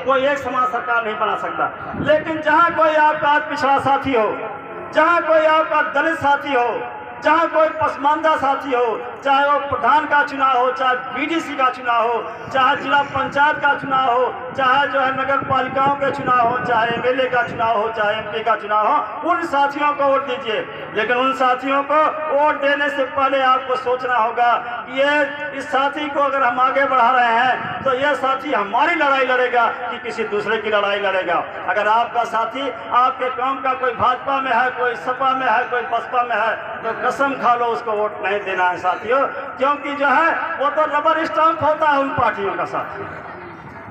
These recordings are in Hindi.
कोई एक समान सरकार नहीं बना सकता। लेकिन जहाँ कोई आपका पिछड़ा साथी हो, जहाँ कोई आपका दलित साथी हो, चाहे कोई पसमानदा साथी हो, चाहे वो प्रधान का चुनाव हो, चाहे बीडीसी का चुनाव हो, चाहे जिला पंचायत का चुनाव हो, चाहे जो है नगर पालिकाओं के चुनाव हो, चाहे एमएलए का चुनाव हो, चाहे एमपी का चुनाव हो, उन साथियों को वोट दीजिए। लेकिन उन साथियों को वोट देने से पहले आपको सोचना होगा कि इस साथी को अगर हम आगे बढ़ा रहे हैं तो यह साथी हमारी लड़ाई लड़ेगा कि किसी दूसरे की लड़ाई लड़ेगा। अगर आपका साथी आपके काम का कोई भाजपा में है, कोई सपा में है, कोई बसपा में है, तो कसम खा लो उसको वोट नहीं देना है साथियों, क्योंकि जो है वो तो रबर स्टाम्प होता है उन पार्टियों का साथी।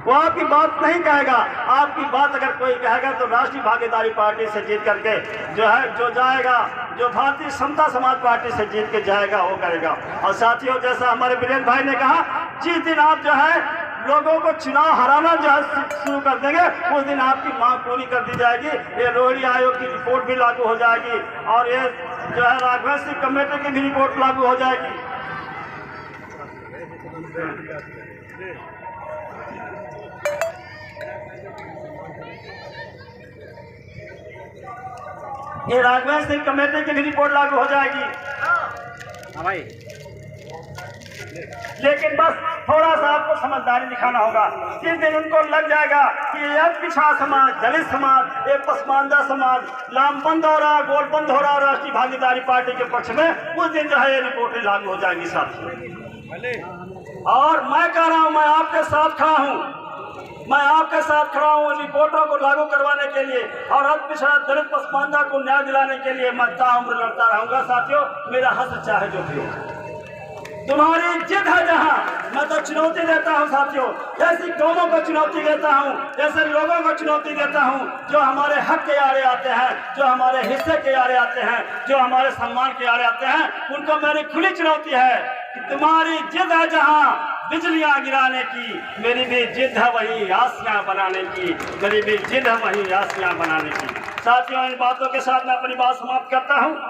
वो आपकी बात नहीं कहेगा। आपकी बात अगर कोई कहेगा तो राष्ट्रीय भागीदारी पार्टी से जीत करके जो जाएगा, जो भारतीय समता समाज पार्टी से जीत के जाएगा वो करेगा। और साथियों, जैसा हमारे वीरेंद्र भाई ने कहा, जिस दिन आप जो है लोगों को चुनाव हराना जो है शुरू कर देंगे, उस दिन आपकी मांग पूरी कर दी जाएगी। ये रोहिणी आयोग की रिपोर्ट भी लागू हो जाएगी और ये जो है राघवेंद्र सिंह कमेटी की भी रिपोर्ट लागू हो जाएगी। ये राघवेंद्र सिंह कमेटी की भी रिपोर्ट लागू हो जाएगी। हाँ भाई, लेकिन बस थोड़ा सा आपको समझदारी दिखाना होगा। जिस दिन उनको लग जाएगा कि ये पिछड़ा समाज, दलित समाज, ये पसमानदा समाज लामबंद हो रहा, गोल बंद हो रहा राष्ट्रीय भागीदारी पार्टी के पक्ष में, उस दिन जो है ये रिपोर्टें लागू हो जाएंगी साथियों। और मैं कह रहा हूँ, मैं आपके साथ खड़ा हूँ, मैं आपके साथ खड़ा हूँ रिपोर्टों को लागू करवाने के लिए और अब पिछड़ा दलित पसमानदा को न्याय दिलाने के लिए मैं ताउम्र लड़ता रहूंगा साथियों। मेरा हक चाहे जो भी हो, तुम्हारी जिद है जहां, मैं तो चुनौती देता हूं साथियों। ऐसी कौमों को चुनौती देता हूं, ऐसे लोगों को चुनौती देता हूं जो हमारे हक के आड़े आते हैं, जो हमारे हिस्से के आड़े आते हैं, जो हमारे सम्मान के आड़े आते हैं। उनको मेरी खुली चुनौती है कि तुम्हारी जिद है जहां बिजलियां गिराने की, मेरी भी जिद है वही आसियां बनाने की, मेरी भी जिद है वही आसियां बनाने की। साथियों, इन बातों के साथ मैं अपनी बात समाप्त करता हूं।